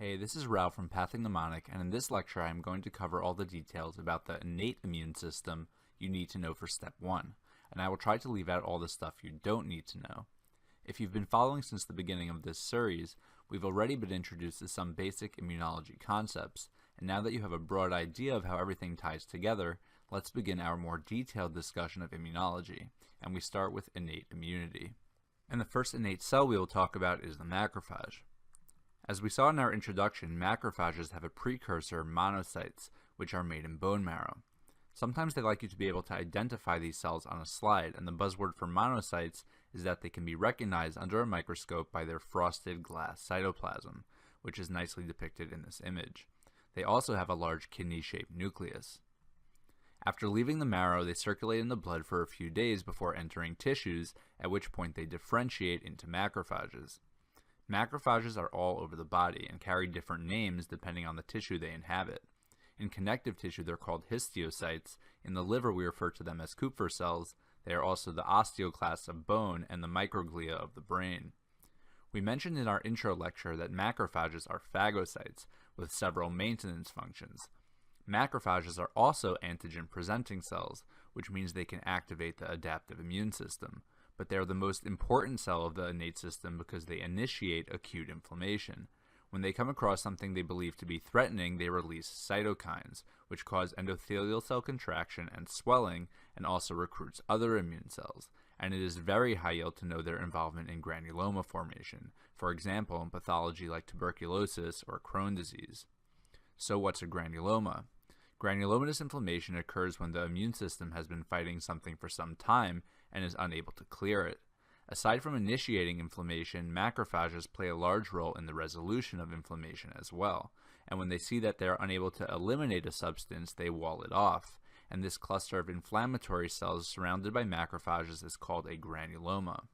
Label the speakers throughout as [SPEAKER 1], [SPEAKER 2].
[SPEAKER 1] Hey, this is Ralph from Pathogmnemonic, and in this lecture I am going to cover all the details about the innate immune system you need to know for step 1, and I will try to leave out all the stuff you don't need to know. If you've been following since the beginning of this series, we've already been introduced to some basic immunology concepts, and now that you have a broad idea of how everything ties together, let's begin our more detailed discussion of immunology, and we start with innate immunity. And the first innate cell we will talk about is the macrophage. As we saw in our introduction, macrophages have a precursor, monocytes, which are made in bone marrow. Sometimes they like you to be able to identify these cells on a slide, and the buzzword for monocytes is that they can be recognized under a microscope by their frosted glass cytoplasm, which is nicely depicted in this image. They also have a large kidney-shaped nucleus. After leaving the marrow, they circulate in the blood for a few days before entering tissues, at which point they differentiate into macrophages. Macrophages are all over the body and carry different names depending on the tissue they inhabit. In connective tissue, they're called histiocytes. In the liver, we refer to them as Kupffer cells. They are also the osteoclasts of bone and the microglia of the brain. We mentioned in our intro lecture that macrophages are phagocytes with several maintenance functions. Macrophages are also antigen-presenting cells, which means they can activate the adaptive immune system. But they are the most important cell of the innate system because they initiate acute inflammation. When they come across something they believe to be threatening, they release cytokines, which cause endothelial cell contraction and swelling, and also recruits other immune cells. And it is very high yield to know their involvement in granuloma formation, for example in pathology like tuberculosis or Crohn's disease. So what's a granuloma? Granulomatous inflammation occurs when the immune system has been fighting something for some time and is unable to clear it. Aside from initiating inflammation, macrophages play a large role in the resolution of inflammation as well, and when they see that they are unable to eliminate a substance, they wall it off, and this cluster of inflammatory cells surrounded by macrophages is called a granuloma.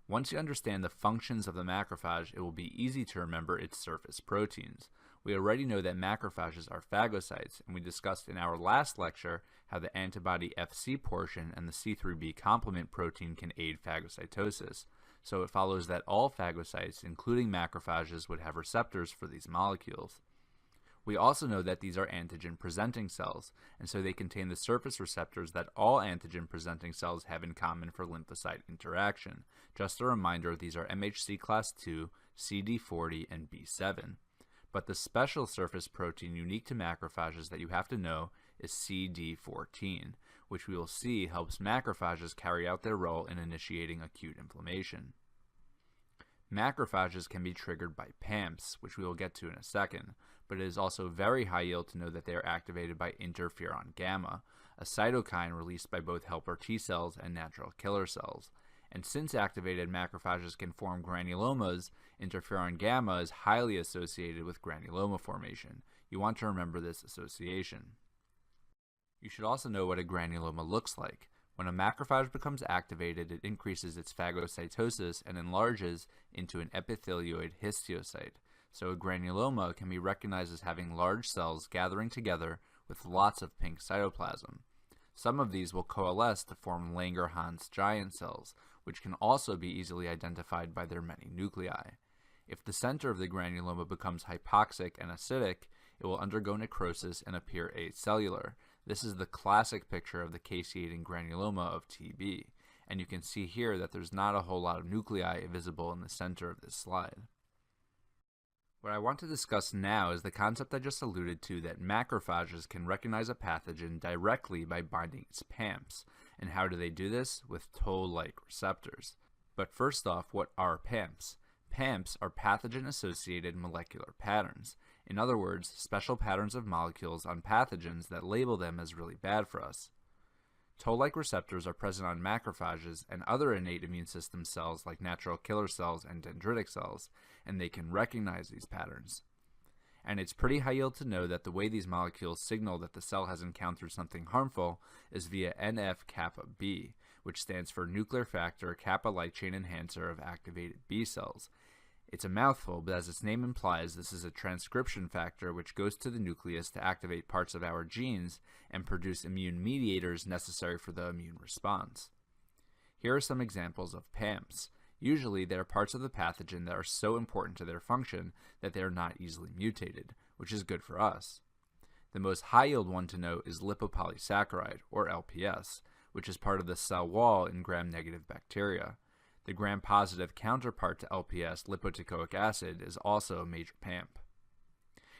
[SPEAKER 1] Once you understand the functions of the macrophage, it will be easy to remember its surface proteins. We already know that macrophages are phagocytes, and we discussed in our last lecture how the antibody Fc portion and the C3b complement protein can aid phagocytosis. So it follows that all phagocytes, including macrophages, would have receptors for these molecules. We also know that these are antigen-presenting cells, and so they contain the surface receptors that all antigen-presenting cells have in common for lymphocyte interaction. Just a reminder, these are MHC class II, CD40, and B7. But the special surface protein unique to macrophages that you have to know is CD14, which we will see helps macrophages carry out their role in initiating acute inflammation. Macrophages can be triggered by PAMPs, which we will get to in a second, but it is also very high yield to know that they are activated by interferon gamma, a cytokine released by both helper T cells and natural killer cells. And since activated macrophages can form granulomas, interferon gamma is highly associated with granuloma formation. You want to remember this association. You should also know what a granuloma looks like. When a macrophage becomes activated, it increases its phagocytosis and enlarges into an epithelioid histiocyte. So a granuloma can be recognized as having large cells gathering together with lots of pink cytoplasm. Some of these will coalesce to form Langerhans giant cells, which can also be easily identified by their many nuclei. If the center of the granuloma becomes hypoxic and acidic, it will undergo necrosis and appear acellular. This is the classic picture of the caseating granuloma of TB, and you can see here that there's not a whole lot of nuclei visible in the center of this slide. What I want to discuss now is the concept I just alluded to that macrophages can recognize a pathogen directly by binding its PAMPs. And how do they do this? With toll-like receptors. But first off, what are PAMPs? PAMPs are pathogen-associated molecular patterns. In other words, special patterns of molecules on pathogens that label them as really bad for us. Toll-like receptors are present on macrophages and other innate immune system cells like natural killer cells and dendritic cells, and they can recognize these patterns. And it's pretty high yield to know that the way these molecules signal that the cell has encountered something harmful is via NF-kappa B, which stands for nuclear factor kappa light chain enhancer of activated B cells. It's a mouthful, but as its name implies, this is a transcription factor which goes to the nucleus to activate parts of our genes and produce immune mediators necessary for the immune response. Here are some examples of PAMPs. Usually, they are parts of the pathogen that are so important to their function that they are not easily mutated, which is good for us. The most high-yield one to note is lipopolysaccharide, or LPS, which is part of the cell wall in gram-negative bacteria. The gram-positive counterpart to LPS, lipoteichoic acid, is also a major PAMP.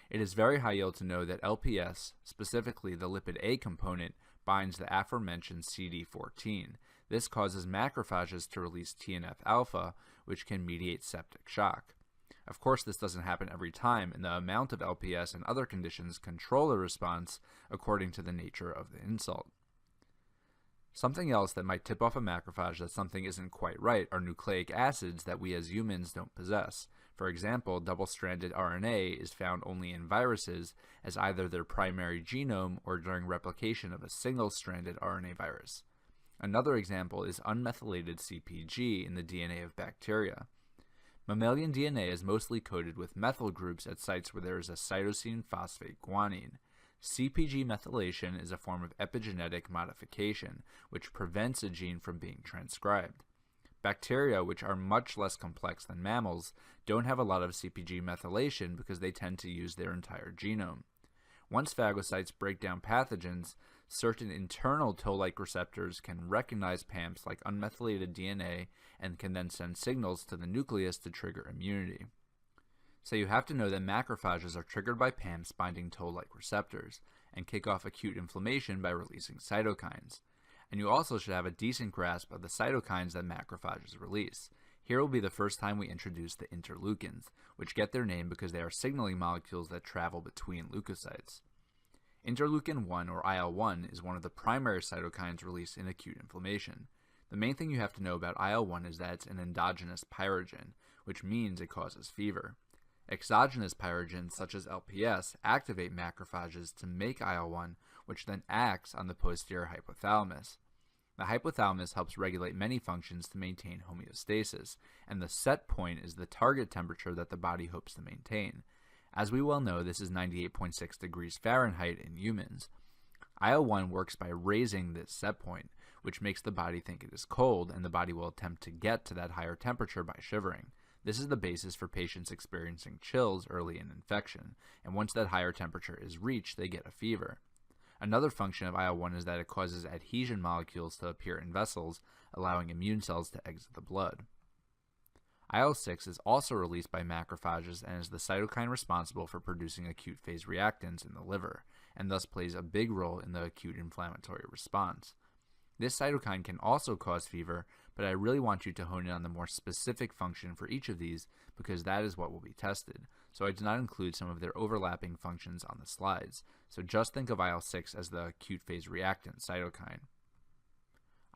[SPEAKER 1] It is very high yield to know that LPS, specifically the lipid A component, binds the aforementioned CD14. This causes macrophages to release TNF-alpha, which can mediate septic shock. Of course, this doesn't happen every time, and the amount of LPS and other conditions control the response according to the nature of the insult. Something else that might tip off a macrophage that something isn't quite right are nucleic acids that we as humans don't possess. For example, double-stranded RNA is found only in viruses as either their primary genome or during replication of a single-stranded RNA virus. Another example is unmethylated CpG in the DNA of bacteria. Mammalian DNA is mostly coated with methyl groups at sites where there is a cytosine phosphate guanine. CpG methylation is a form of epigenetic modification, which prevents a gene from being transcribed. Bacteria, which are much less complex than mammals, don't have a lot of CpG methylation because they tend to use their entire genome. Once phagocytes break down pathogens, certain internal toll-like receptors can recognize PAMPs like unmethylated DNA and can then send signals to the nucleus to trigger immunity. So you have to know that macrophages are triggered by PAMPs binding toll-like receptors and kick off acute inflammation by releasing cytokines. And you also should have a decent grasp of the cytokines that macrophages release. Here will be the first time we introduce the interleukins, which get their name because they are signaling molecules that travel between leukocytes. Interleukin 1, or IL-1, is one of the primary cytokines released in acute inflammation. The main thing you have to know about IL-1 is that it's an endogenous pyrogen, which means it causes fever. Exogenous pyrogens, such as LPS, activate macrophages to make IL-1, which then acts on the posterior hypothalamus. The hypothalamus helps regulate many functions to maintain homeostasis, and the set point is the target temperature that the body hopes to maintain. As we well know, this is 98.6 degrees Fahrenheit in humans. IL-1 works by raising this set point, which makes the body think it is cold, and the body will attempt to get to that higher temperature by shivering. This is the basis for patients experiencing chills early in infection, and once that higher temperature is reached, they get a fever. Another function of IL-1 is that it causes adhesion molecules to appear in vessels, allowing immune cells to exit the blood. IL-6 is also released by macrophages and is the cytokine responsible for producing acute phase reactants in the liver, and thus plays a big role in the acute inflammatory response. This cytokine can also cause fever, but I really want you to hone in on the more specific function for each of these because that is what will be tested, so I did not include some of their overlapping functions on the slides, so just think of IL-6 as the acute phase reactant cytokine.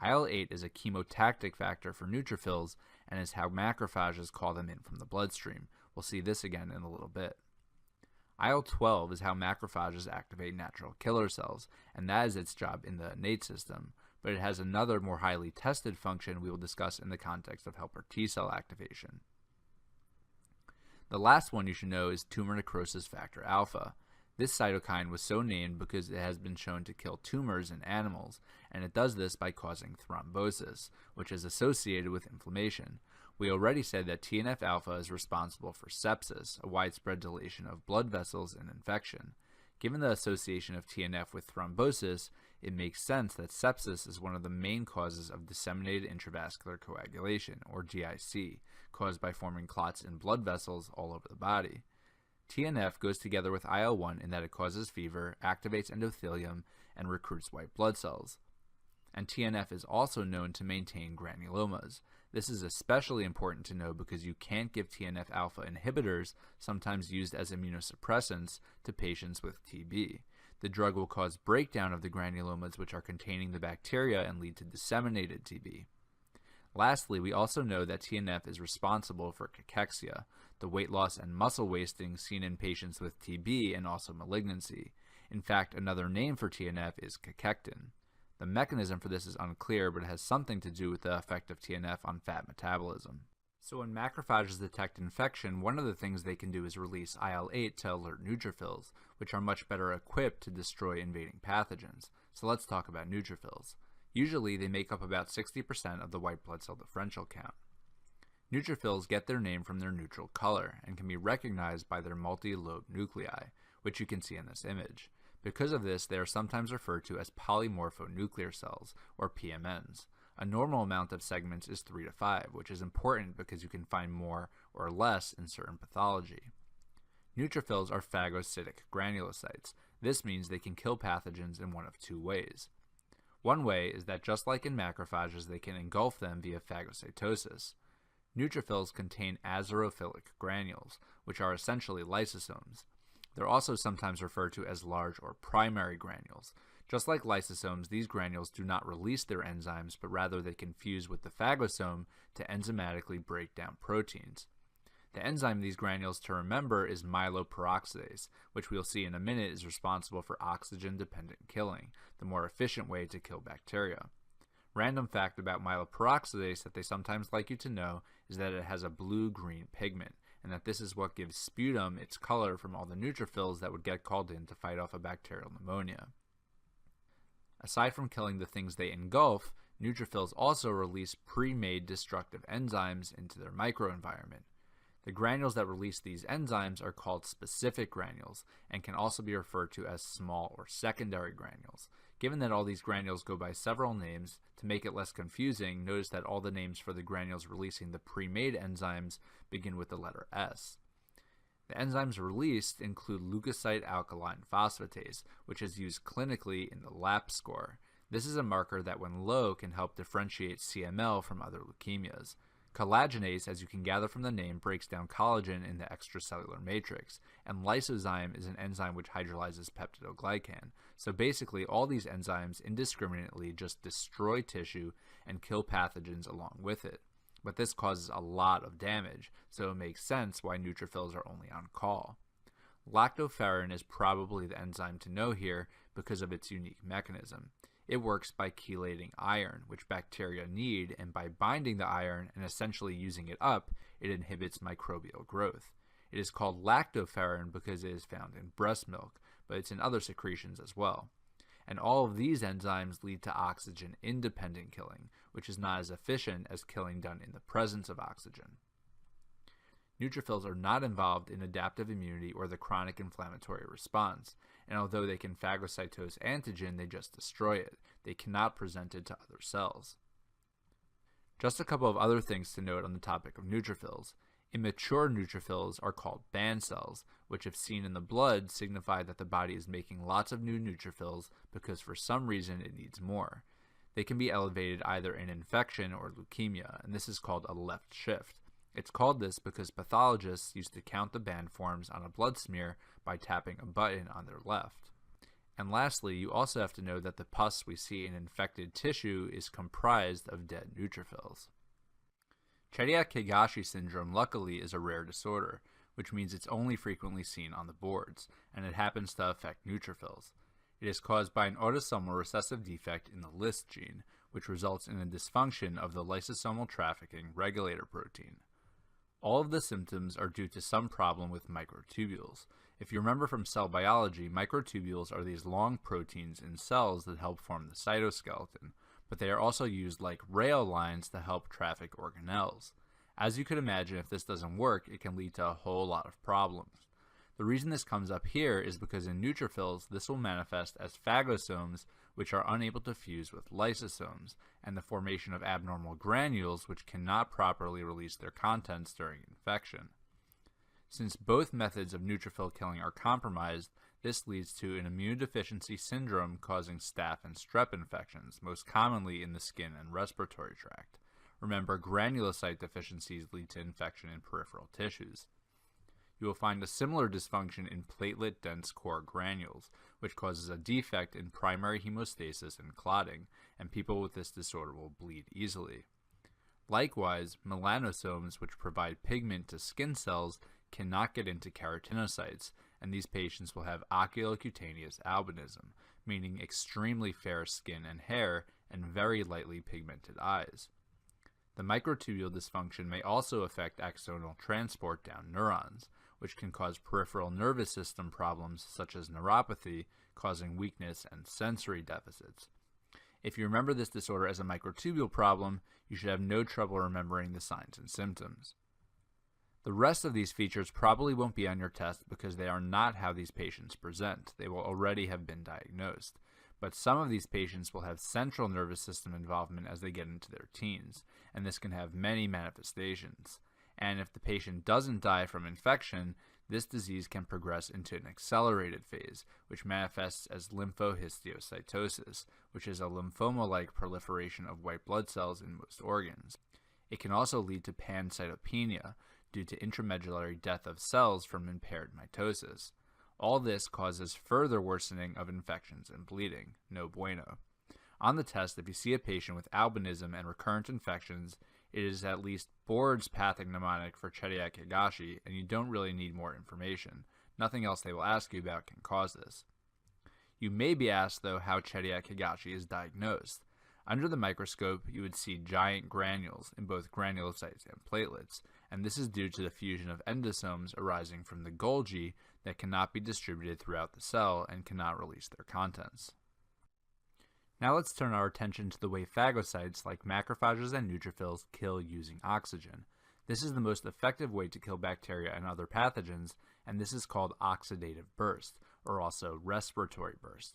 [SPEAKER 1] IL-8 is a chemotactic factor for neutrophils and is how macrophages call them in from the bloodstream. We'll see this again in a little bit. IL-12 is how macrophages activate natural killer cells, and that is its job in the innate system, but it has another more highly tested function we will discuss in the context of helper T cell activation. The last one you should know is tumor necrosis factor alpha. This cytokine was so named because it has been shown to kill tumors in animals, and it does this by causing thrombosis, which is associated with inflammation. We already said that TNF-alpha is responsible for sepsis, a widespread dilation of blood vessels in infection. Given the association of TNF with thrombosis, it makes sense that sepsis is one of the main causes of disseminated intravascular coagulation, or DIC, caused by forming clots in blood vessels all over the body. TNF goes together with IL-1 in that it causes fever, activates endothelium, and recruits white blood cells. And TNF is also known to maintain granulomas. This is especially important to know because you can't give TNF-alpha inhibitors, sometimes used as immunosuppressants, to patients with TB. The drug will cause breakdown of the granulomas which are containing the bacteria and lead to disseminated TB. Lastly, we also know that TNF is responsible for cachexia, the weight loss and muscle wasting seen in patients with TB and also malignancy. In fact, another name for TNF is cachectin. The mechanism for this is unclear, but it has something to do with the effect of TNF on fat metabolism. So when macrophages detect infection, one of the things they can do is release IL-8 to alert neutrophils, which are much better equipped to destroy invading pathogens. So let's talk about neutrophils. Usually they make up about 60% of the white blood cell differential count. Neutrophils get their name from their neutral color and can be recognized by their multi-lobe nuclei, which you can see in this image. Because of this, they are sometimes referred to as polymorphonuclear cells, or PMNs. A normal amount of segments is 3 to 5, which is important because you can find more or less in certain pathology. Neutrophils are phagocytic granulocytes. This means they can kill pathogens in one of two ways. One way is that just like in macrophages, they can engulf them via phagocytosis. Neutrophils contain azurophilic granules, which are essentially lysosomes. They're also sometimes referred to as large or primary granules. Just like lysosomes, these granules do not release their enzymes, but rather they can fuse with the phagosome to enzymatically break down proteins. The enzyme in these granules to remember is MYELOPEROXIDASE, which we'll see in a minute is responsible for oxygen-dependent killing, the more efficient way to kill bacteria. Random fact about MYELOPEROXIDASE that they sometimes like you to know is that it has a blue-green pigment, and that this is what gives sputum its color from all the neutrophils that would get called in to fight off a bacterial pneumonia. Aside from killing the things they engulf, neutrophils also release pre-made destructive enzymes into their microenvironment. The granules that release these enzymes are called specific granules and can also be referred to as small or secondary granules. Given that all these granules go by several names, to make it less confusing, notice that all the names for the granules releasing the pre-made enzymes begin with the letter S. The enzymes released include leukocyte alkaline phosphatase, which is used clinically in the LAP score. This is a marker that when low can help differentiate CML from other leukemias. Collagenase, as you can gather from the name, breaks down collagen in the extracellular matrix, and lysozyme is an enzyme which hydrolyzes peptidoglycan. So basically, all these enzymes indiscriminately just destroy tissue and kill pathogens along with it. But this causes a lot of damage, so it makes sense why neutrophils are only on call. Lactoferrin is probably the enzyme to know here because of its unique mechanism. It works by chelating iron, which bacteria need, and by binding the iron and essentially using it up, it inhibits microbial growth. It is called lactoferrin because it is found in breast milk, but it's in other secretions as well. And all of these enzymes lead to oxygen-independent killing, which is not as efficient as killing done in the presence of oxygen. Neutrophils are not involved in adaptive immunity or the chronic inflammatory response, and although they can phagocytose antigen, they just destroy it. They cannot present it to other cells. Just a couple of other things to note on the topic of neutrophils. Immature neutrophils are called band cells, which if seen in the blood signify that the body is making lots of new neutrophils because for some reason it needs more. They can be elevated either in infection or leukemia, and this is called a left shift. It's called this because pathologists used to count the band forms on a blood smear by tapping a button on their left. And lastly, you also have to know that the pus we see in infected tissue is comprised of dead neutrophils. CHEDIAK-HIGASHI syndrome, luckily, is a rare disorder, which means it's only frequently seen on the boards, and it happens to affect neutrophils. It is caused by an autosomal recessive defect in the LIST gene, which results in a dysfunction of the lysosomal trafficking regulator protein. All of the symptoms are due to some problem with microtubules. If you remember from cell biology, microtubules are these long proteins in cells that help form the cytoskeleton, but they are also used like rail lines to help traffic organelles. As you could imagine, if this doesn't work, it can lead to a whole lot of problems. The reason this comes up here is because in neutrophils, this will manifest as phagosomes, which are unable to fuse with lysosomes, and the formation of abnormal granules, which cannot properly release their contents during infection. Since both methods of neutrophil killing are compromised, this leads to an immunodeficiency syndrome causing staph and strep infections, most commonly in the skin and respiratory tract. Remember, granulocyte deficiencies lead to infection in peripheral tissues. You will find a similar dysfunction in platelet-dense core granules, which causes a defect in primary hemostasis and clotting, and people with this disorder will bleed easily. Likewise, melanosomes, which provide pigment to skin cells, cannot get into keratinocytes, and these patients will have oculocutaneous albinism, meaning extremely fair skin and hair and very lightly pigmented eyes. The microtubule dysfunction may also affect axonal transport down neurons, which can cause peripheral nervous system problems such as neuropathy, causing weakness and sensory deficits. If you remember this disorder as a microtubule problem, you should have no trouble remembering the signs and symptoms. The rest of these features probably won't be on your test because they are not how these patients present. They will already have been diagnosed. But some of these patients will have central nervous system involvement as they get into their teens, and this can have many manifestations. And if the patient doesn't die from infection, this disease can progress into an accelerated phase, which manifests as lymphohistiocytosis, which is a lymphoma-like proliferation of white blood cells in most organs. It can also lead to pancytopenia due to intramedullary death of cells from impaired mitosis. All this causes further worsening of infections and bleeding. No bueno. On the test, if you see a patient with albinism and recurrent infections, it is at least Board's Pathogmnemonic for CHEDIAK-HIGASHI, and you don't really need more information. Nothing else they will ask you about can cause this. You may be asked, though, how CHEDIAK-HIGASHI is diagnosed. Under the microscope, you would see giant granules in both granulocytes and platelets, and this is due to the fusion of endosomes arising from the Golgi that cannot be distributed throughout the cell and cannot release their contents. Now let's turn our attention to the way phagocytes like macrophages and neutrophils kill using oxygen. This is the most effective way to kill bacteria and other pathogens, and this is called oxidative burst, or also respiratory burst.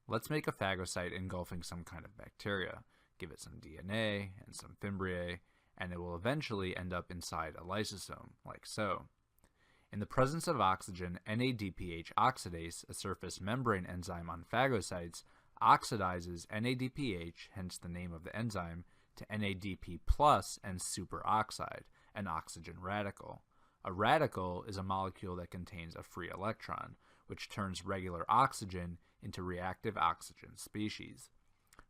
[SPEAKER 1] Let's make a phagocyte engulfing some kind of bacteria, give it some DNA and some fimbriae, and it will eventually end up inside a lysosome, like so. In the presence of oxygen, NADPH oxidase, a surface membrane enzyme on phagocytes, oxidizes NADPH, hence the name of the enzyme, to NADP+ and superoxide, an oxygen radical. A radical is a molecule that contains a free electron, which turns regular oxygen into reactive oxygen species.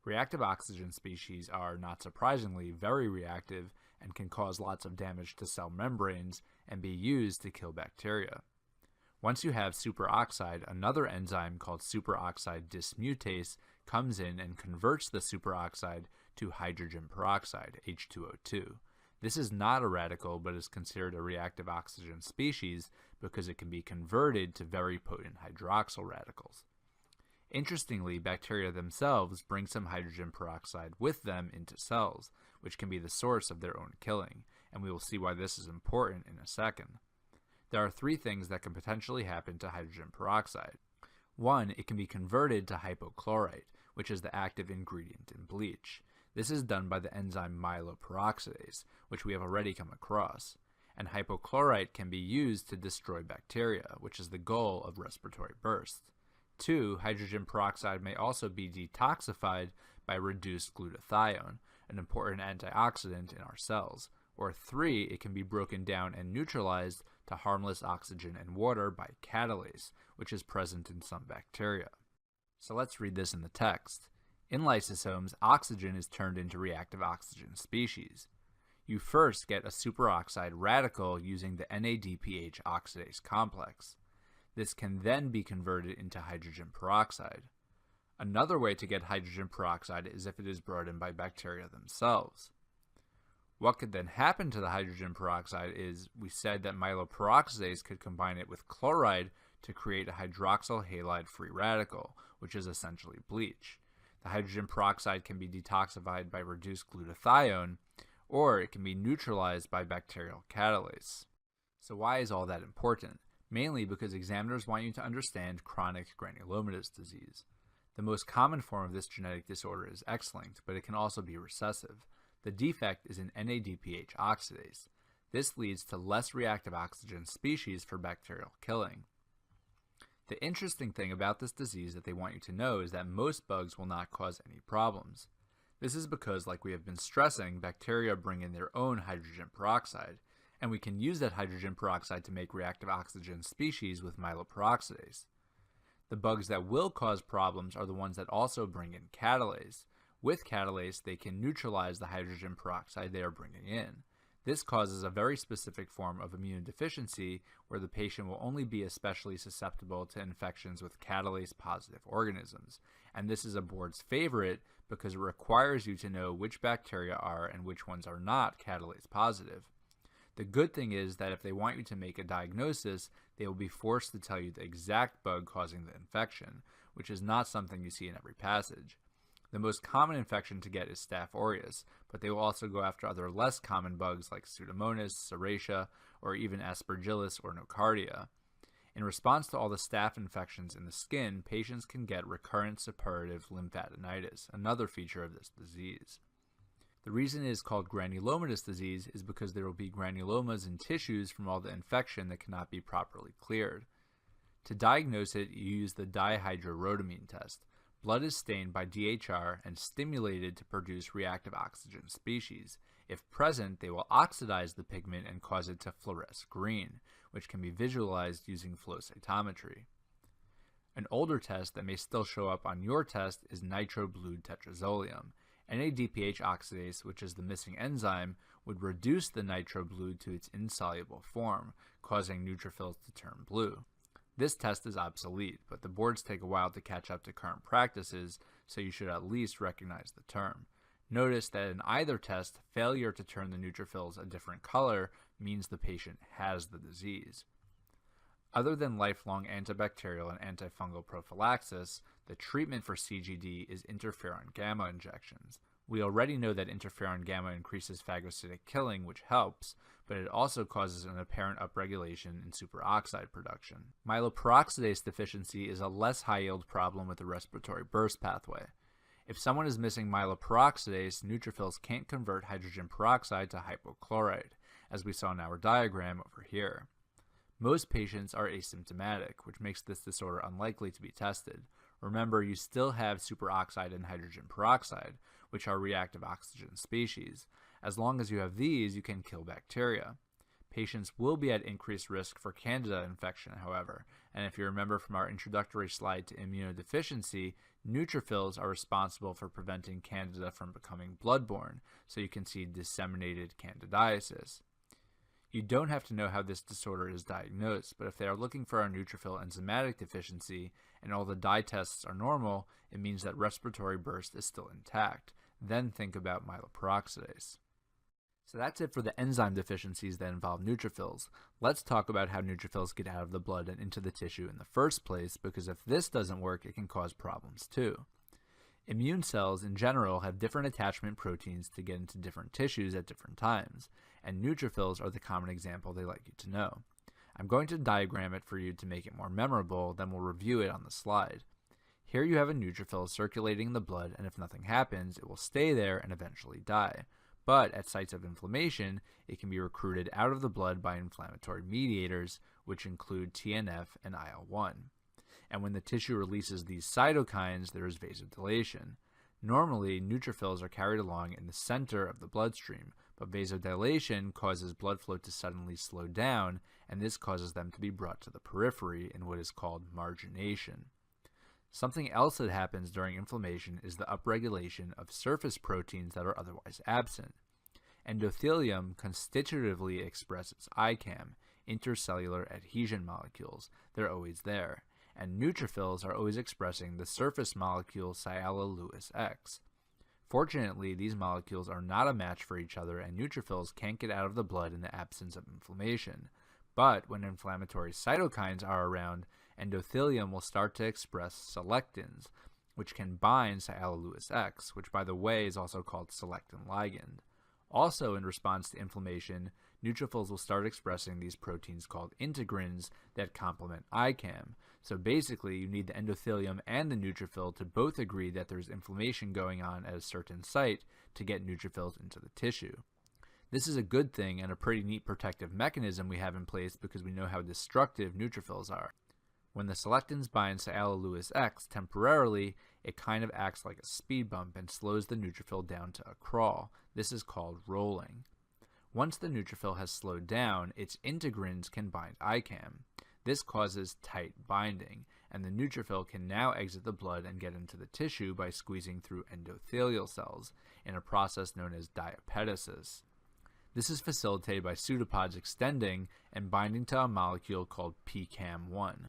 [SPEAKER 1] Reactive oxygen species are, not surprisingly, very reactive and can cause lots of damage to cell membranes and be used to kill bacteria. Once you have superoxide, another enzyme called superoxide dismutase comes in and converts the superoxide to hydrogen peroxide, H2O2. This is not a radical, but is considered a reactive oxygen species because it can be converted to very potent hydroxyl radicals. Interestingly, bacteria themselves bring some hydrogen peroxide with them into cells, which can be the source of their own killing, and we will see why this is important in a second. There are three things that can potentially happen to hydrogen peroxide. One, it can be converted to hypochlorite, which is the active ingredient in bleach. This is done by the enzyme MYELOPEROXIDASE, which we have already come across, and hypochlorite can be used to destroy bacteria, which is the goal of respiratory burst. Two, hydrogen peroxide may also be detoxified by reduced glutathione, an important antioxidant in our cells. Or three, it can be broken down and neutralized to harmless oxygen and water by catalase, which is present in some bacteria. So let's read this in the text. In lysosomes, oxygen is turned into reactive oxygen species. You first get a superoxide radical using the NADPH oxidase complex. This can then be converted into hydrogen peroxide. Another way to get hydrogen peroxide is if it is brought in by bacteria themselves. What could then happen to the hydrogen peroxide is, we said that myeloperoxidase could combine it with chloride to create a hydroxyl halide free radical, which is essentially bleach. The hydrogen peroxide can be detoxified by reduced glutathione, or it can be neutralized by bacterial catalase. So why is all that important? Mainly because examiners want you to understand chronic granulomatous disease. The most common form of this genetic disorder is X-linked, but it can also be recessive. The defect is in NADPH oxidase. This leads to less reactive oxygen species for bacterial killing. The interesting thing about this disease that they want you to know is that most bugs will not cause any problems. This is because, like we have been stressing, bacteria bring in their own hydrogen peroxide, and we can use that hydrogen peroxide to make reactive oxygen species with myeloperoxidase. The bugs that will cause problems are the ones that also bring in catalase. With catalase, they can neutralize the hydrogen peroxide they are bringing in. This causes a very specific form of immunodeficiency where the patient will only be especially susceptible to infections with catalase-positive organisms. And this is a board's favorite because it requires you to know which bacteria are and which ones are not catalase-positive. The good thing is that if they want you to make a diagnosis, they will be forced to tell you the exact bug causing the infection, which is not something you see in every passage. The most common infection to get is Staph aureus, but they will also go after other less common bugs like Pseudomonas, Serratia, or even Aspergillus or Nocardia. In response to all the staph infections in the skin, patients can get recurrent suppurative lymphadenitis, another feature of this disease. The reason it is called granulomatous disease is because there will be granulomas in tissues from all the infection that cannot be properly cleared. To diagnose it, you use the dihydrorhodamine test. Blood is stained by DHR and stimulated to produce reactive oxygen species. If present, they will oxidize the pigment and cause it to fluoresce green, which can be visualized using flow cytometry. An older test that may still show up on your test is nitroblued tetrazolium. NADPH oxidase, which is the missing enzyme, would reduce the nitroblued to its insoluble form, causing neutrophils to turn blue. This test is obsolete, but the boards take a while to catch up to current practices, so you should at least recognize the term. Notice that in either test, failure to turn the neutrophils a different color means the patient has the disease. Other than lifelong antibacterial and antifungal prophylaxis, the treatment for CGD is interferon gamma injections. We already know that interferon gamma increases phagocytic killing, which helps, but it also causes an apparent upregulation in superoxide production. MYELOPEROXIDASE deficiency is a less high-yield problem with the respiratory burst pathway. If someone is missing myeloperoxidase, neutrophils can't convert hydrogen peroxide to hypochlorite, as we saw in our diagram over here. Most patients are asymptomatic, which makes this disorder unlikely to be tested. Remember, you still have superoxide and hydrogen peroxide, which are reactive oxygen species. As long as you have these, you can kill bacteria. Patients will be at increased risk for candida infection, however, and if you remember from our introductory slide to immunodeficiency, neutrophils are responsible for preventing candida from becoming bloodborne, so you can see disseminated candidiasis. You don't have to know how this disorder is diagnosed, but if they are looking for a neutrophil enzymatic deficiency and all the dye tests are normal, it means that respiratory burst is still intact. Then think about myeloperoxidase. So that's it for the enzyme deficiencies that involve neutrophils. Let's talk about how neutrophils get out of the blood and into the tissue in the first place, because if this doesn't work, it can cause problems too. Immune cells in general have different attachment proteins to get into different tissues at different times, and neutrophils are the common example they like you to know. I'm going to diagram it for you to make it more memorable, then we'll review it on the slide. Here you have a neutrophil circulating in the blood, and if nothing happens, it will stay there and eventually die. But at sites of inflammation, it can be recruited out of the blood by inflammatory mediators, which include TNF and IL-1. And when the tissue releases these cytokines, there is vasodilation. Normally, neutrophils are carried along in the center of the bloodstream, but vasodilation causes blood flow to suddenly slow down, and this causes them to be brought to the periphery in what is called margination. Something else that happens during inflammation is the upregulation of surface proteins that are otherwise absent. Endothelium constitutively expresses ICAM, intercellular adhesion molecules. They're always there. And neutrophils are always expressing the surface molecule Sialyl-Lewis X. Fortunately, these molecules are not a match for each other, and neutrophils can't get out of the blood in the absence of inflammation. But when inflammatory cytokines are around, endothelium will start to express selectins, which can bind Sialyl-Lewis X, which by the way is also called selectin ligand. Also, in response to inflammation, neutrophils will start expressing these proteins called integrins that complement ICAM. So basically, you need the endothelium and the neutrophil to both agree that there's inflammation going on at a certain site to get neutrophils into the tissue. This is a good thing and a pretty neat protective mechanism we have in place because we know how destructive neutrophils are. When the selectins bind Sialyl-Lewis X temporarily, it kind of acts like a speed bump and slows the neutrophil down to a crawl. This is called rolling. Once the neutrophil has slowed down, its integrins can bind ICAM. This causes tight binding, and the neutrophil can now exit the blood and get into the tissue by squeezing through endothelial cells in a process known as diapetasis. This is facilitated by pseudopods extending and binding to a molecule called PCAM1.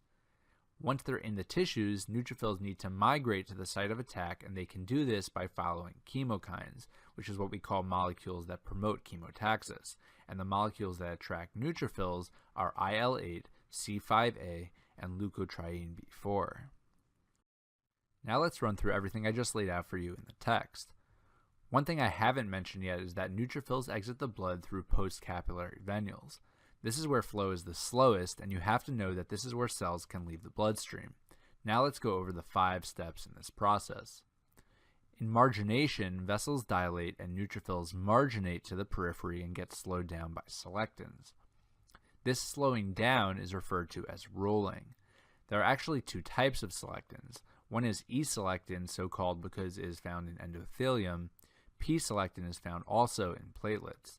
[SPEAKER 1] Once they're in the tissues, neutrophils need to migrate to the site of attack, and they can do this by following chemokines, which is what we call molecules that promote chemotaxis. And the molecules that attract neutrophils are IL-8, C5a, and leukotriene B4. Now let's run through everything I just laid out for you in the text. One thing I haven't mentioned yet is that neutrophils exit the blood through postcapillary venules. This is where flow is the slowest, and you have to know that this is where cells can leave the bloodstream. Now let's go over the 5 steps in this process. In margination, vessels dilate and neutrophils marginate to the periphery and get slowed down by selectins. This slowing down is referred to as rolling. There are actually 2 types of selectins. One is E-selectin, so called because it is found in endothelium. P-selectin is found also in platelets.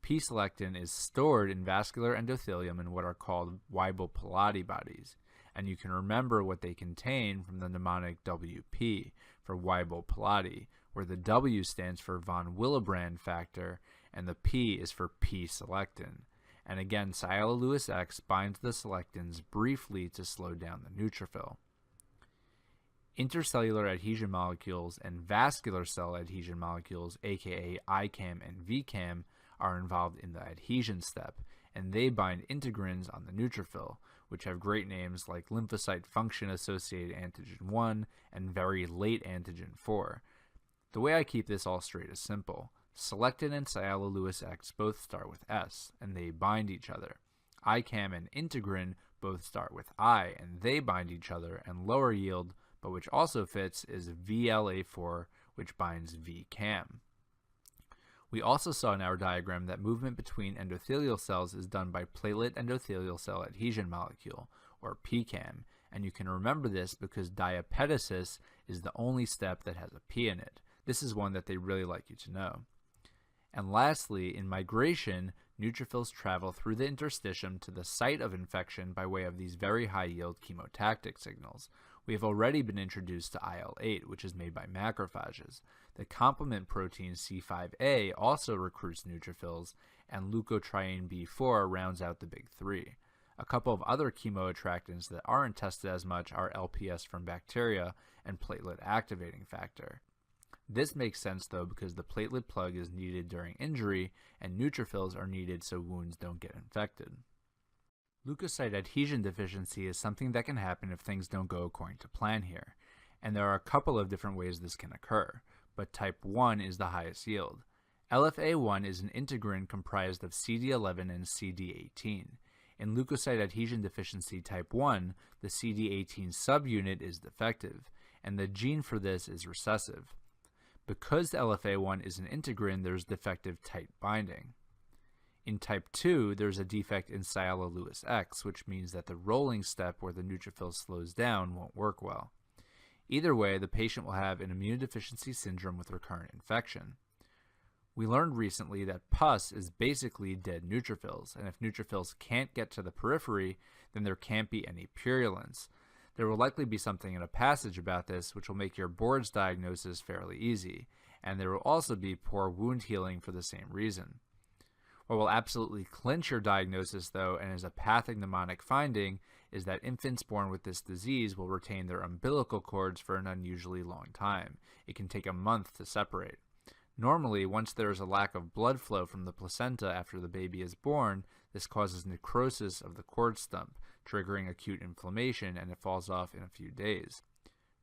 [SPEAKER 1] P-selectin is stored in vascular endothelium in what are called Weibel-Palade bodies, and you can remember what they contain from the mnemonic WP for Weibel-Palade, where the W stands for von Willebrand factor and the P is for P-selectin. And again, sialyl X binds the selectins briefly to slow down the neutrophil. Intercellular adhesion molecules and vascular cell adhesion molecules, aka ICAM and VCAM, are involved in the adhesion step, and they bind integrins on the neutrophil, which have great names like lymphocyte function-associated antigen 1 and very late antigen 4. The way I keep this all straight is simple. Selectin and sialyl X both start with S, and they bind each other. ICAM and integrin both start with I, and they bind each other, and lower yield, but which also fits, is VLA4, which binds VCAM. We also saw in our diagram that movement between endothelial cells is done by platelet endothelial cell adhesion molecule, or PCAM, and you can remember this because diapetasis is the only step that has a P in it. This is one that they really like you to know. And lastly, in migration, neutrophils travel through the interstitium to the site of infection by way of these very high-yield chemotactic signals. We have already been introduced to IL-8, which is made by macrophages. The complement protein C5a also recruits neutrophils, and leukotriene B4 rounds out the big 3. A couple of other chemoattractants that aren't tested as much are LPS from bacteria and platelet activating factor. This makes sense though because the platelet plug is needed during injury and neutrophils are needed so wounds don't get infected. Leukocyte adhesion deficiency is something that can happen if things don't go according to plan here, and there are a couple of different ways this can occur, but type 1 is the highest yield. LFA1 is an integrin comprised of CD11 and CD18. In leukocyte adhesion deficiency type 1, the CD18 subunit is defective, and the gene for this is recessive. Because LFA1 is an integrin, there's defective tight binding. In type 2, there's a defect in sialyl X, which means that the rolling step where the neutrophil slows down won't work well. Either way, the patient will have an immunodeficiency syndrome with recurrent infection. We learned recently that pus is basically dead neutrophils, and if neutrophils can't get to the periphery, then there can't be any purulence. There will likely be something in a passage about this which will make your board's diagnosis fairly easy, and there will also be poor wound healing for the same reason. What will absolutely clinch your diagnosis, though, and is a pathognomonic finding, is that infants born with this disease will retain their umbilical cords for an unusually long time. It can take a month to separate. Normally, once there is a lack of blood flow from the placenta after the baby is born, this causes necrosis of the cord stump, triggering acute inflammation, and it falls off in a few days.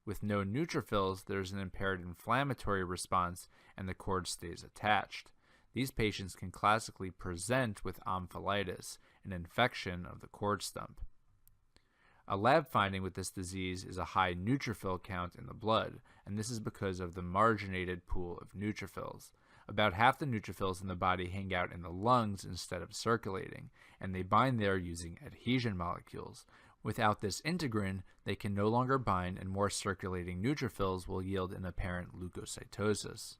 [SPEAKER 1] With no neutrophils, there is an impaired inflammatory response, and the cord stays attached. These patients can classically present with omphalitis, an infection of the cord stump. A lab finding with this disease is a high neutrophil count in the blood, and this is because of the marginated pool of neutrophils. About half the neutrophils in the body hang out in the lungs instead of circulating, and they bind there using adhesion molecules. Without this integrin, they can no longer bind, and more circulating neutrophils will yield an apparent leukocytosis.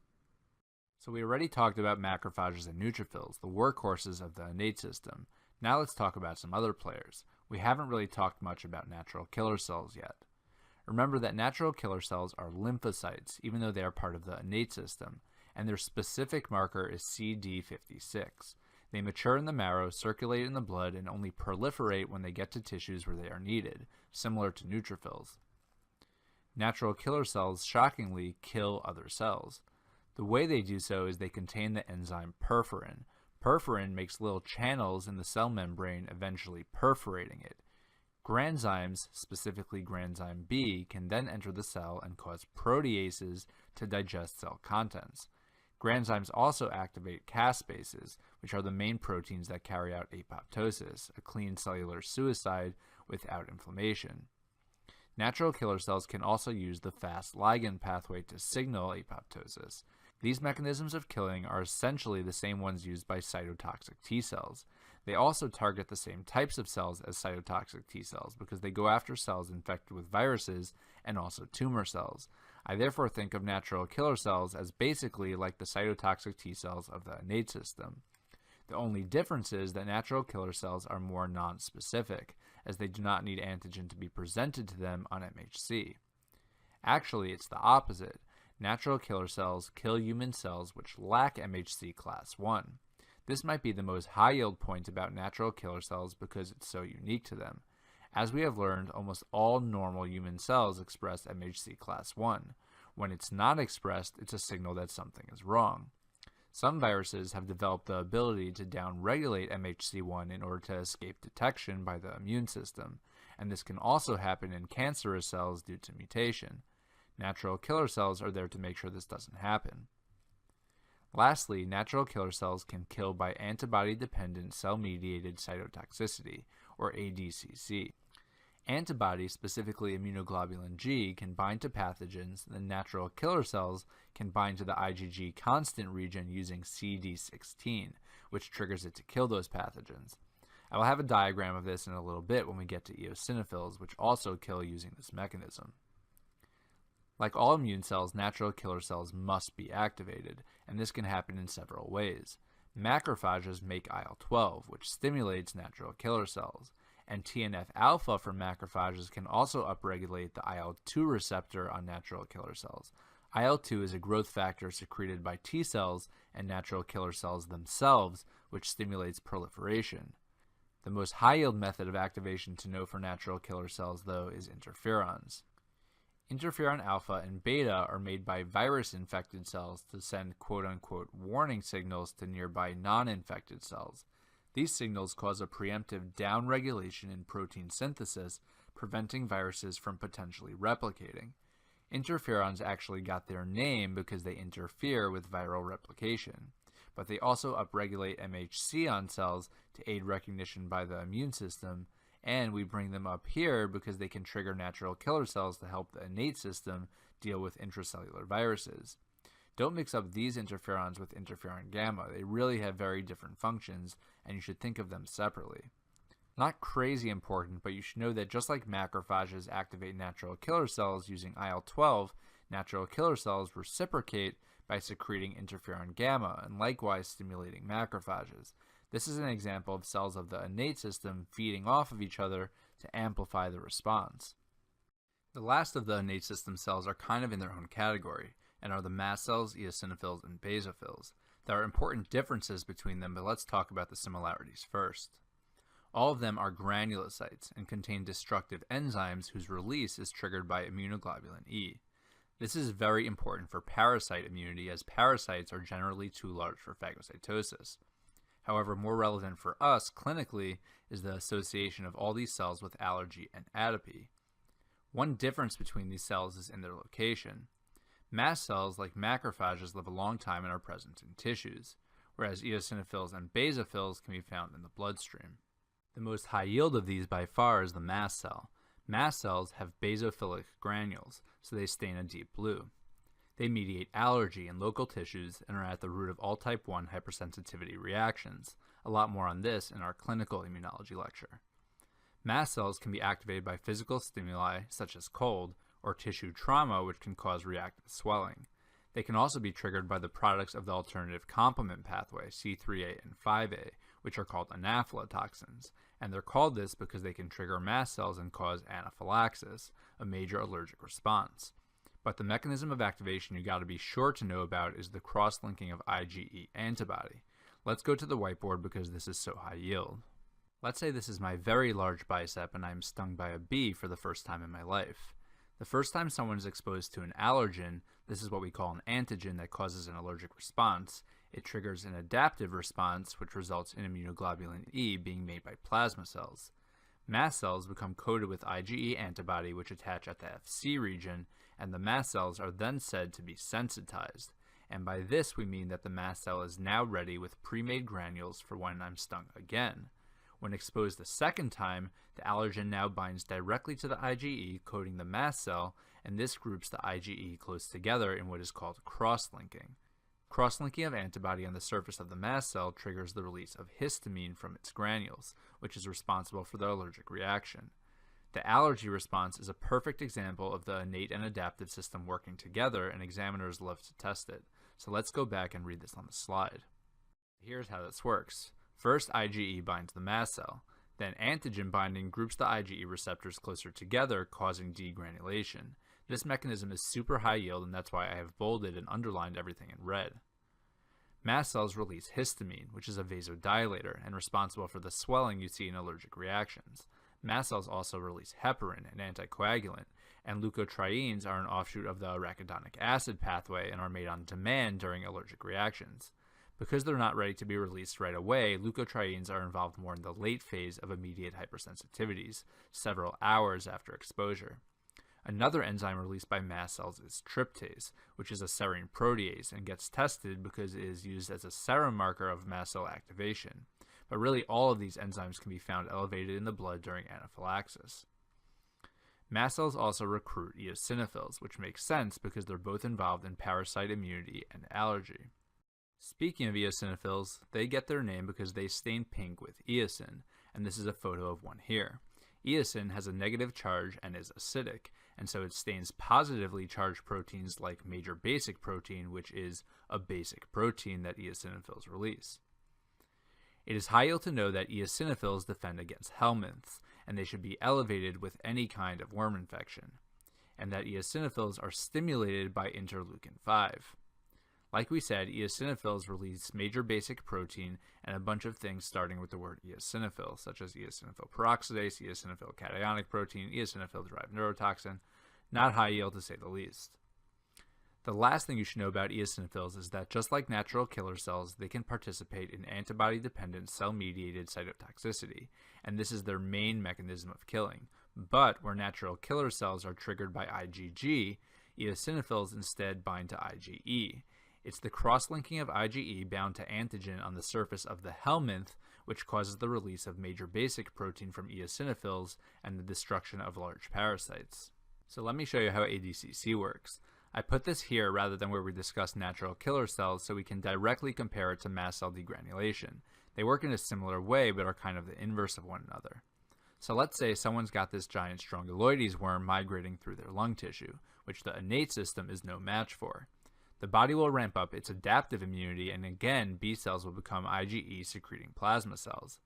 [SPEAKER 1] So we already talked about macrophages and neutrophils, the workhorses of the innate system. Now let's talk about some other players. We haven't really talked much about natural killer cells yet. Remember that natural killer cells are lymphocytes, even though they are part of the innate system, and their specific marker is CD56. They mature in the marrow, circulate in the blood, and only proliferate when they get to tissues where they are needed, similar to neutrophils. Natural killer cells, shockingly, kill other cells. The way they do so is they contain the enzyme perforin. Perforin makes little channels in the cell membrane, eventually perforating it. Granzymes, specifically granzyme B, can then enter the cell and cause proteases to digest cell contents. Granzymes also activate caspases, which are the main proteins that carry out apoptosis, a clean cellular suicide without inflammation. Natural killer cells can also use the Fas ligand pathway to signal apoptosis. These mechanisms of killing are essentially the same ones used by cytotoxic T cells. They also target the same types of cells as cytotoxic T cells because they go after cells infected with viruses and also tumor cells. I therefore think of natural killer cells as basically like the cytotoxic T cells of the innate system. The only difference is that natural killer cells are more non-specific, as they do not need antigen to be presented to them on MHC. Actually, it's the opposite. Natural killer cells kill human cells which lack MHC class 1. This might be the most high-yield point about natural killer cells because it's so unique to them. As we have learned, almost all normal human cells express MHC class 1. When it's not expressed, it's a signal that something is wrong. Some viruses have developed the ability to downregulate MHC1 in order to escape detection by the immune system, and this can also happen in cancerous cells due to mutation. Natural killer cells are there to make sure this doesn't happen. Lastly, natural killer cells can kill by antibody-dependent cell-mediated cytotoxicity, or ADCC. Antibodies, specifically immunoglobulin G, can bind to pathogens, and natural killer cells can bind to the IgG constant region using CD16, which triggers it to kill those pathogens. I will have a diagram of this in a little bit when we get to eosinophils, which also kill using this mechanism. Like all immune cells, natural killer cells must be activated, and this can happen in several ways. Macrophages make IL-12, which stimulates natural killer cells, and TNF-alpha from macrophages can also upregulate the IL-2 receptor on natural killer cells. IL-2 is a growth factor secreted by T cells and natural killer cells themselves, which stimulates proliferation. The most high-yield method of activation to know for natural killer cells, though, is interferons. Interferon alpha and beta are made by virus-infected cells to send quote-unquote warning signals to nearby non-infected cells. These signals cause a preemptive downregulation in protein synthesis, preventing viruses from potentially replicating. Interferons actually got their name because they interfere with viral replication, but they also upregulate MHC on cells to aid recognition by the immune system, and we bring them up here because they can trigger natural killer cells to help the innate system deal with intracellular viruses. Don't mix up these interferons with interferon gamma. They really have very different functions, and you should think of them separately. Not crazy important, but you should know that just like macrophages activate natural killer cells using IL-12, natural killer cells reciprocate by secreting interferon gamma and likewise stimulating macrophages. This is an example of cells of the innate system feeding off of each other to amplify the response. The last of the innate system cells are kind of in their own category, and are the mast cells, eosinophils, and basophils. There are important differences between them, but let's talk about the similarities first. All of them are granulocytes and contain destructive enzymes whose release is triggered by immunoglobulin E. This is very important for parasite immunity, as parasites are generally too large for phagocytosis. However, more relevant for us clinically is the association of all these cells with allergy and atopy. One difference between these cells is in their location. Mast cells, like macrophages, live a long time and are present in tissues, whereas eosinophils and basophils can be found in the bloodstream. The most high yield of these by far is the mast cell. Mast cells have basophilic granules, so they stain a deep blue. They mediate allergy in local tissues and are at the root of all type 1 hypersensitivity reactions. A lot more on this in our clinical immunology lecture. Mast cells can be activated by physical stimuli such as cold or tissue trauma, which can cause reactive swelling. They can also be triggered by the products of the alternative complement pathway, C3A and 5A, which are called anaphylatoxins, and they're called this because they can trigger mast cells and cause anaphylaxis, a major allergic response. But the mechanism of activation you gotta be sure to know about is the cross-linking of IgE antibody. Let's go to the whiteboard because this is so high yield. Let's say this is my very large bicep and I'm stung by a bee for the first time in my life. The first time someone is exposed to an allergen, this is what we call an antigen that causes an allergic response. It triggers an adaptive response, which results in immunoglobulin E being made by plasma cells. Mast cells become coated with IgE antibody which attach at the Fc region, and the mast cells are then said to be sensitized. And by this we mean that the mast cell is now ready with pre-made granules for when I'm stung again. When exposed the second time, the allergen now binds directly to the IgE coating the mast cell, and this groups the IgE close together in what is called cross-linking. Cross-linking of antibody on the surface of the mast cell triggers the release of histamine from its granules, which is responsible for the allergic reaction. The allergy response is a perfect example of the innate and adaptive system working together, and examiners love to test it. So let's go back and read this on the slide. Here's how this works. First, IgE binds the mast cell. Then antigen binding groups the IgE receptors closer together, causing degranulation. This mechanism is super high yield, and that's why I have bolded and underlined everything in red. Mast cells release histamine, which is a vasodilator and responsible for the swelling you see in allergic reactions. Mast cells also release heparin, an anticoagulant, and leukotrienes are an offshoot of the arachidonic acid pathway and are made on demand during allergic reactions. Because they're not ready to be released right away, leukotrienes are involved more in the late phase of immediate hypersensitivities, several hours after exposure. Another enzyme released by mast cells is tryptase, which is a serine protease and gets tested because it is used as a serum marker of mast cell activation. But really all of these enzymes can be found elevated in the blood during anaphylaxis. Mast cells also recruit eosinophils, which makes sense because they're both involved in parasite immunity and allergy. Speaking of eosinophils, they get their name because they stain pink with eosin, and this is a photo of one here. Eosin has a negative charge and is acidic, and so it stains positively charged proteins like major basic protein, which is a basic protein that eosinophils release. It is high yield to know that eosinophils defend against helminths, and they should be elevated with any kind of worm infection, and that eosinophils are stimulated by interleukin-5. Like we said, eosinophils release major basic protein and a bunch of things starting with the word eosinophil, such as eosinophil peroxidase, eosinophil cationic protein, eosinophil-derived neurotoxin. Not high yield to say the least. The last thing you should know about eosinophils is that just like natural killer cells, they can participate in antibody-dependent cell-mediated cytotoxicity, and this is their main mechanism of killing. But where natural killer cells are triggered by IgG, eosinophils instead bind to IgE. It's the cross-linking of IgE bound to antigen on the surface of the helminth which causes the release of major basic protein from eosinophils and the destruction of large parasites. So let me show you how ADCC works. I put this here rather than where we discuss natural killer cells so we can directly compare it to mast cell degranulation. They work in a similar way but are kind of the inverse of one another. So let's say someone's got this giant strongyloides worm migrating through their lung tissue, which the innate system is no match for. The body will ramp up its adaptive immunity, and again, B cells will become IgE secreting plasma cells.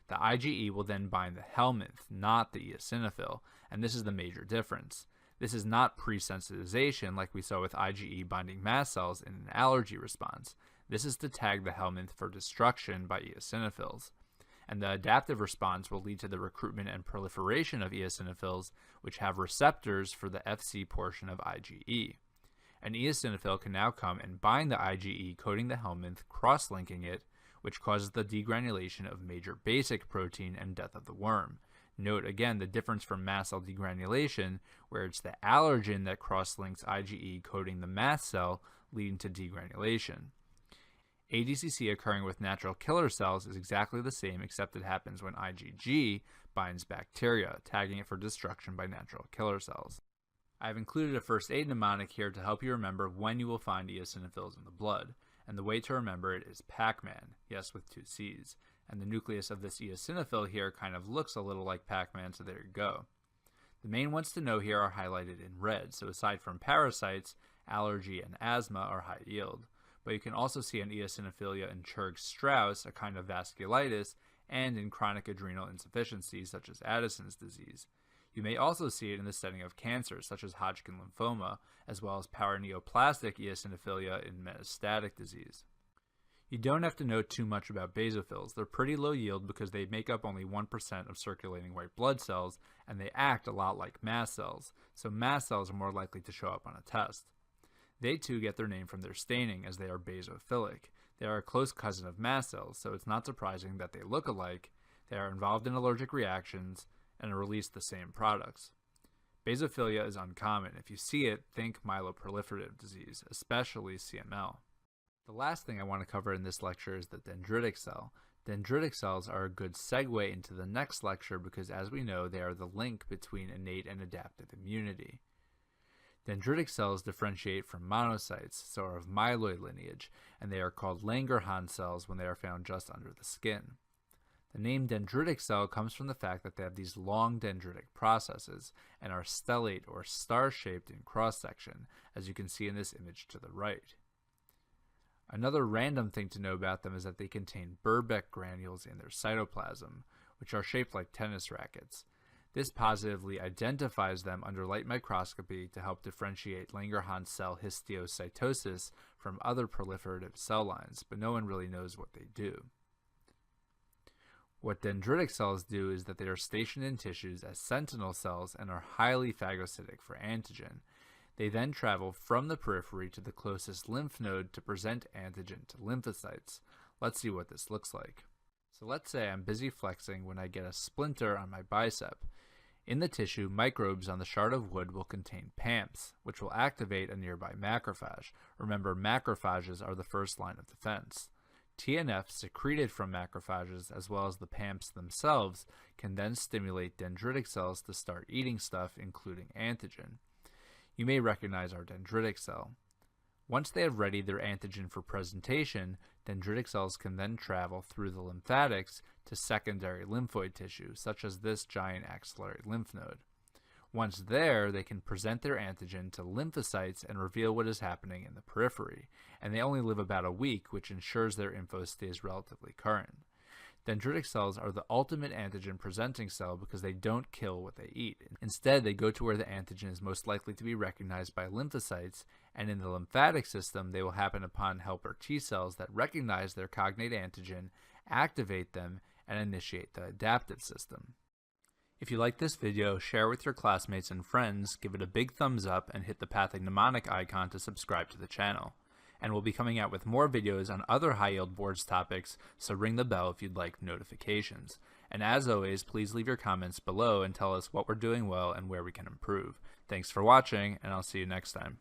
[SPEAKER 1] The IgE will then bind the helminth, not the eosinophil, and this is the major difference. This is not pre-sensitization like we saw with IgE binding mast cells in an allergy response. This is to tag the helminth for destruction by eosinophils. And the adaptive response will lead to the recruitment and proliferation of eosinophils, which have receptors for the Fc portion of IgE. An eosinophil can now come and bind the IgE coating the helminth, cross-linking it, which causes the degranulation of major basic protein and death of the worm. Note again the difference from mast cell degranulation, where it's the allergen that cross-links IgE coating the mast cell, leading to degranulation. ADCC occurring with natural killer cells is exactly the same, except it happens when IgG binds bacteria, tagging it for destruction by natural killer cells. I've included a first aid mnemonic here to help you remember when you will find eosinophils in the blood, and the way to remember it is Pac-Man, yes, with 2 C's, and the nucleus of this eosinophil here kind of looks a little like Pac-Man, so there you go. The main ones to know here are highlighted in red, so aside from parasites, allergy and asthma are high yield, but you can also see an eosinophilia in Churg-Strauss, a kind of vasculitis, and in chronic adrenal insufficiency such as Addison's disease. You may also see it in the setting of cancer, such as Hodgkin lymphoma, as well as paraneoplastic eosinophilia in metastatic disease. You don't have to know too much about basophils. They're pretty low yield because they make up only 1% of circulating white blood cells, and they act a lot like mast cells, so mast cells are more likely to show up on a test. They too get their name from their staining, as they are basophilic. They are a close cousin of mast cells, so it's not surprising that they look alike. They are involved in allergic reactions, and release the same products. Basophilia is uncommon. If you see it, think myeloproliferative disease, especially CML. The last thing I want to cover in this lecture is the dendritic cell. Dendritic cells are a good segue into the next lecture because, as we know, they are the link between innate and adaptive immunity. Dendritic cells differentiate from monocytes, so are of myeloid lineage, and they are called Langerhans cells when they are found just under the skin. The name dendritic cell comes from the fact that they have these long dendritic processes and are stellate or star-shaped in cross-section, as you can see in this image to the right. Another random thing to know about them is that they contain Birbeck granules in their cytoplasm, which are shaped like tennis rackets. This positively identifies them under light microscopy to help differentiate Langerhans cell histiocytosis from other proliferative cell lines, but no one really knows what they do. What dendritic cells do is that they are stationed in tissues as sentinel cells and are highly phagocytic for antigen. They then travel from the periphery to the closest lymph node to present antigen to lymphocytes. Let's see what this looks like. So let's say I'm busy flexing when I get a splinter on my bicep. In the tissue, microbes on the shard of wood will contain PAMPs, which will activate a nearby macrophage. Remember, macrophages are the first line of defense. TNF secreted from macrophages, as well as the PAMPs themselves, can then stimulate dendritic cells to start eating stuff, including antigen. You may recognize our dendritic cell. Once they have readied their antigen for presentation, dendritic cells can then travel through the lymphatics to secondary lymphoid tissue, such as this giant axillary lymph node. Once there, they can present their antigen to lymphocytes and reveal what is happening in the periphery, and they only live about a week, which ensures their info stays relatively current. Dendritic cells are the ultimate antigen-presenting cell because they don't kill what they eat. Instead, they go to where the antigen is most likely to be recognized by lymphocytes, and in the lymphatic system, they will happen upon helper T cells that recognize their cognate antigen, activate them, and initiate the adaptive system. If you like this video, share with your classmates and friends, give it a big thumbs up, and hit the Pathogmnemonic icon to subscribe to the channel. And we'll be coming out with more videos on other high-yield boards topics, so ring the bell if you'd like notifications. And as always, please leave your comments below and tell us what we're doing well and where we can improve. Thanks for watching, and I'll see you next time.